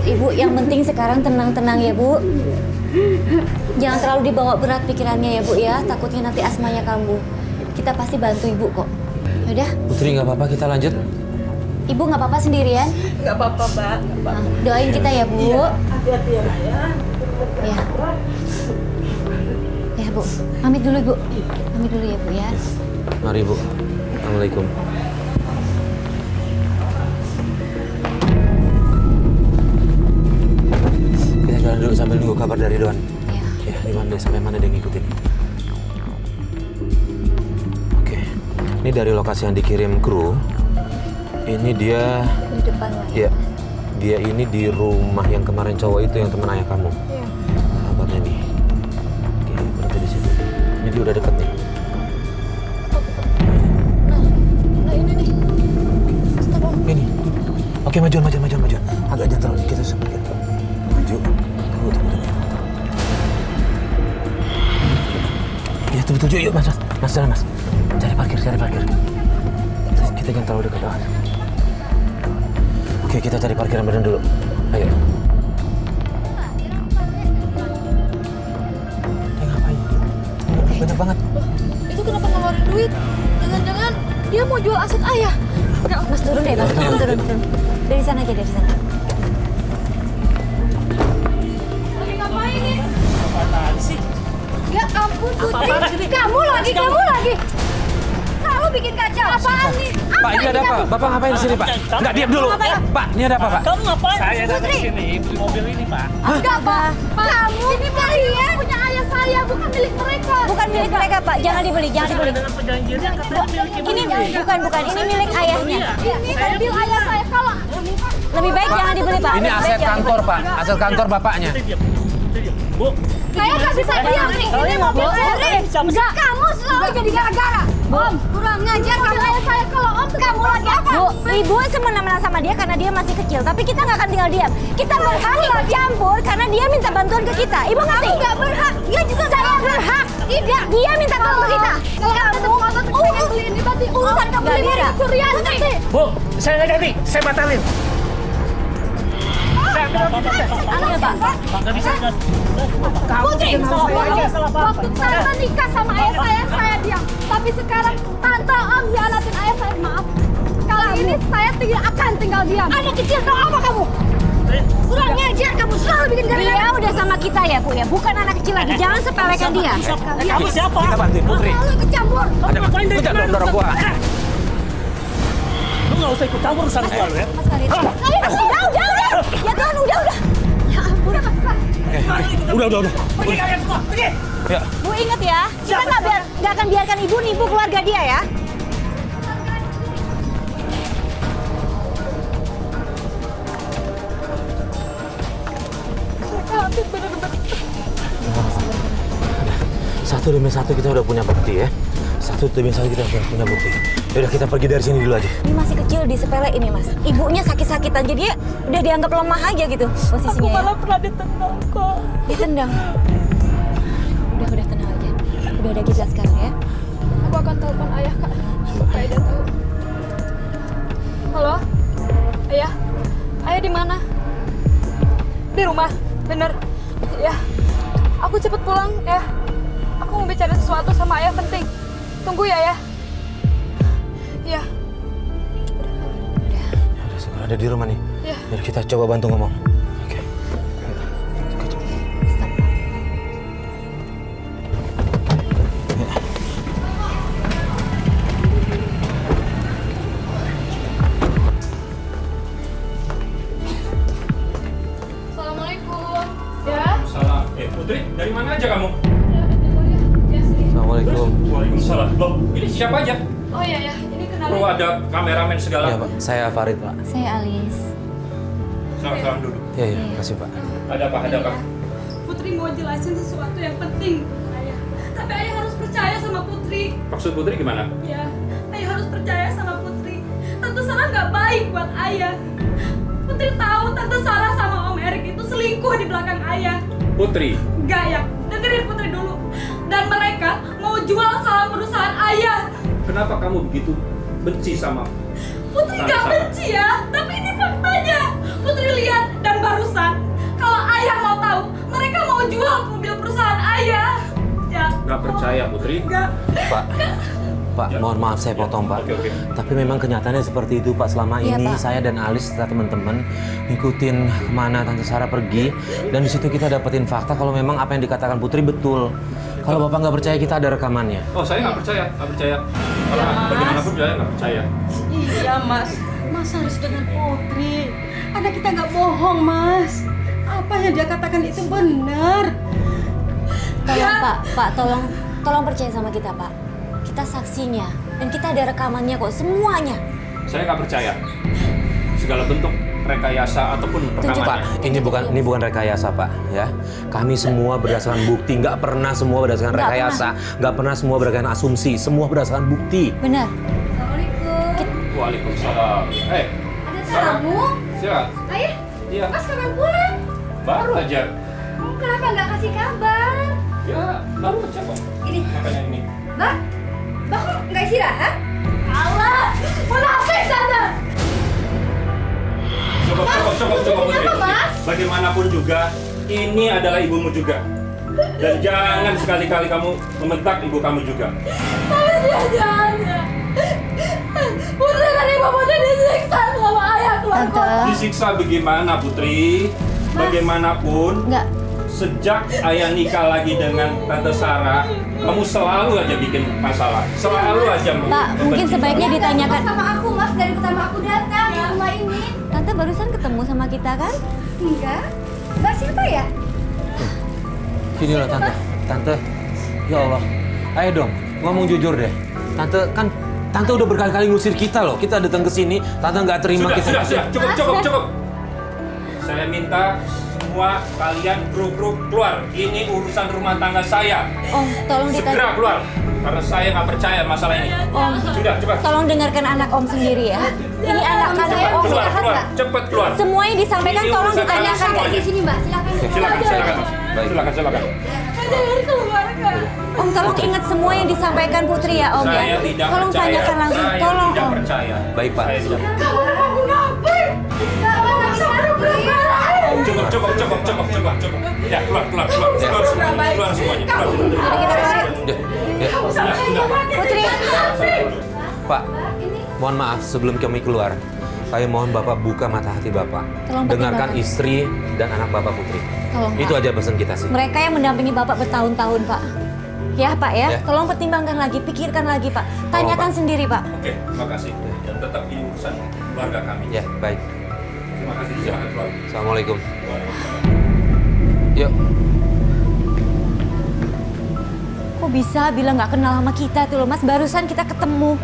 Ibu, yang penting sekarang tenang-tenang ya, Bu. Jangan terlalu dibawa berat pikirannya ya, Bu ya. Takutnya nanti asmanya kambuh. Kita pasti bantu Ibu kok. Yaudah. Putri, nggak apa-apa, kita lanjut. Ibu nggak apa-apa sendirian? Nggak apa-apa, Mbak. Nah, doain kita ya, Bu. Iya, hati-hati ya, Nak, ya. Ya. Ya, Bu. Pamit dulu, Bu. Pamit dulu ya, Bu ya. Mari, Bu. Assalamualaikum. Kita jalan dulu sambil nunggu kabar dari Doan. Iya. Ya, di mana sampai mana dia ngikutin. Oke. Ini dari lokasi yang dikirim kru. Ini dia. Di depan lah ya. Ya. Dia ini di rumah yang kemarin cowok itu yang teman ayah kamu. Iya. Kabarnya nih. Oke, berarti di situ. Ini dia udah deket nih. Nah ini nih. Stop, Om. Ini. Oke, maju. Agak jangan terlalu dikit sampai kita. Maju. Tunggu. Ya, tunggu. Yuk, Mas. Mas, jalan, Mas. Cari parkir. Kita jangan terlalu dekat. Oke, kita cari parkiran bener dulu. Ayo. Dia ngapain? Banyak banget. Itu kenapa ngeluarin duit? Jangan-jangan dia mau jual aset ayah. Enggak, Mas turun deh, Mas. Turun. Dari sana aja, dari sana. Lagi ngapain nih? Apaan sih? Ya ampun, Putri. Kamu lagi. Kamu bikin kacau. Apaan nih? Pak, ini ada apa? Bapak ngapain di sini, Pak? Enggak, diam dulu. Pak, ini ada apa, Pak? Kamu ngapain? Saya datang Putri. ke sini beli mobil ini, Pak. Enggak, Pak. Kamu ini kalian punya ayah saya, bukan milik mereka. Bukan milik mereka, Pak. Jangan dibeli. Dengan perjanjiannya katanya milik ibu. Ini bukan. Ini milik ayahnya. Ini mobil ayah saya. Kalau Lebih baik jangan dibeli, Pak. Ini Lebih baik aset jangan kantor, dibeli. Pak. Aset kantor bapaknya. Diam. Bu, saya nggak bisa diam nih. Ini mobil Putri. Enggak, kamu selalu jadi gara-gara. Om, kurang ngajar kamu. Ayah saya kalau Om kamu lagi apa? Bu, Ibu semena-mena sama dia karena dia masih kecil. Tapi kita nggak akan tinggal diam. Kita berhak ikut campur karena dia minta bantuan ke kita. Ibu ngerti? Kamu nggak berhak. Dia juga Saya berhak. Tidak. Dia minta tolong ke kita. Kalau kamu pengen beli ini berarti urusan kamu nggak ini bisa. curian nanti. Bu, saya nggak jadi. Saya batalin. Saya nggak bisa. Iya, Pak. Pak, nggak bisa. Kamu Putri, bikin salah apa? waktu saya menikah sama ayah saya diam. Tapi sekarang tante Om hianatin ayah saya, maaf. Kali ini saya tidak akan tinggal diam. Anak kecil tahu apa kamu? Kurang ngajar kamu selalu bikin gara-gara. Dia udah sama kita ya, Bu ya. Bukan anak kecil lagi. Jangan sepelekan dia. Kamu siapa? Kita bantuin Putri. Lalu ikut campur. Kamu ngapain dari Udah, kemarin? dorong gua. Lu nggak usah ikut campur urusan gua lu ya. Mas Farid. Udah. Ya Tuhan, udah. Ya ampun. Udah. Pergi kalian semua, pergi. Ya. Bu inget ya, kita nggak akan biarkan Ibu nipu keluarga dia ya. Satu demi satu kita udah punya bukti ya. Satu demi satu kita udah punya bukti. Yaudah, kita pergi dari sini dulu aja. Ini masih kecil di sepele ini, Mas. Ibunya sakit-sakitan, jadi dia udah dianggap lemah aja gitu posisinya. Aku malah Ya. pernah ditendang kok. Ditendang. Udah tenang aja. Udah ada kita sekarang ya. Aku akan telepon ayah kak supaya dia tahu. Halo, ayah. Ayah di mana? Di rumah, bener. Ya, aku cepet pulang ya. Aku mau bicara sesuatu sama ayah penting. Tunggu ya, ya. Iya. Udah, segera ada di rumah nih. Iya. Yaudah, kita coba bantu ngomong. Oke. Assalamualaikum. Ya. Salam. Putri, dari mana aja kamu? Assalamualaikum. Waalaikumsalam. Loh, ini siapa aja? Oh iya ya, ini kenalin. Perlu ada kameramen segala. Iya, Pak. Saya Farid, Pak. Saya Alis. Salam dulu. Iya, makasih, Pak. Ada apa? Putri mau jelasin sesuatu yang penting, ayah. Tapi ayah harus percaya sama Putri. Maksud Putri gimana? Ya, ayah harus percaya sama Putri. Tante Sarah nggak baik buat ayah. Putri tahu Tante Sarah sama Om Erik itu selingkuh di belakang ayah. Putri, Enggak ya, dengerin Putri dulu. Dan mereka mau jual saham perusahaan ayah. kenapa kamu begitu benci sama Putri Tante nggak Sarah? benci ya, tapi ini faktanya. Putri lihat dan barusan. Kalau ayah mau tahu, mereka mau jual mobil perusahaan ayah. Ya. Nggak percaya, Putri. Pak, mohon maaf saya potong, Pak. Oke. Tapi memang kenyataannya seperti itu, Pak. Selama Iya, ini Pak. saya dan Alis serta teman-teman ngikutin kemana Tante Sarah pergi, dan di situ kita dapetin fakta kalau memang apa yang dikatakan Putri betul. Kalau Bapak nggak percaya, kita ada rekamannya. Oh, saya nggak percaya. Karena bagaimanapun saya nggak percaya. Iya mas, mas harus dengan Putri. Anak kita nggak bohong mas. Apa yang dia katakan itu benar. Tolong Pak, tolong percaya sama kita Pak. Kita saksinya dan kita ada rekamannya kok semuanya. Saya nggak percaya. Segala bentuk rekayasa ataupun Pak, rekamannya. ini bukan rekayasa, Pak. Ya, kami semua berdasarkan bukti, nggak pernah semua berdasarkan Nggak rekayasa, nggak pernah semua berdasarkan asumsi, semua berdasarkan bukti. Benar. Waalaikumsalam. Ada Sarah. tamu? Siap. Ayah, Iya. Mas kapan pulang? Baru aja. Kenapa nggak kasih kabar? Ya, baru aja kok. Ini, Makanya ini. Mbak kok nggak istirahat? Allah, munafik sana. Cukup, Putri. Kenapa, Mas? Bagaimanapun juga, ini adalah ibumu juga. Dan jangan sekali-kali kamu membentak ibu kamu juga. Jangan. Putri dan ibu Putri disiksa sama ayah keluar Tante. kota. Disiksa bagaimana, Putri? Bagaimanapun, Enggak. sejak ayah nikah lagi dengan Tante Sarah, kamu selalu aja bikin masalah. Selalu aja Pak, mungkin sebaiknya ditanyakan. Sama aku mas dari pertama aku datang di rumah ini. Tante barusan ketemu sama kita kan? Enggak. Mbak siapa ya? Sini loh, Tante. Ya Allah, ayo dong, ngomong jujur deh. Tante udah berkali-kali ngusir kita loh. Kita datang ke sini, Tante nggak terima kita. Sudah. Cukup. Saya minta semua kalian kru keluar. Ini urusan rumah tangga saya. Om, tolong Segera ditanya. keluar. Karena saya nggak percaya masalah ini. Om, Sudah, cepat. tolong dengarkan anak Om sendiri ya. Ini anak-anak Om. Keluar. Cepat keluar. Semua yang disampaikan Ini tolong urusan ditanyakan kalian kayak di semuanya. sini Mbak. Silakan. Silakan. Baik. Silakan. Jangan keluarga. Om tolong ingat semua yang disampaikan Putri ya Om Saya ya. tidak Tolong percaya. tanyakan langsung. Saya Tolong tidak Om. percaya. Baik, Pak. Saya tidak. Kamu orang munafik. Kamu nggak bisa berubah. Cukup. Ya, keluar semuanya. Keluar semuanya. Mari kita keluar yuk. Ya. Putri. Pak, mohon maaf sebelum kami keluar. Saya mohon Bapak buka mata hati Bapak. Tolong Dengarkan pertimbangkan. istri dan anak Bapak Putri. Tolong, Itu Pak. aja pesan kita sih. Mereka yang mendampingi Bapak bertahun-tahun Pak. Ya Pak ya. Ya. Tolong pertimbangkan lagi, pikirkan lagi Pak. Tanyakan Pak. sendiri Pak. Oke, terima kasih. Dan tetap ini urusan keluarga kami. Ya, baik. Terima kasih. Silakan keluar. Assalamualaikum. Yuk. Kok bisa bilang nggak kenal sama kita tuh loh Mas? Barusan kita ketemu.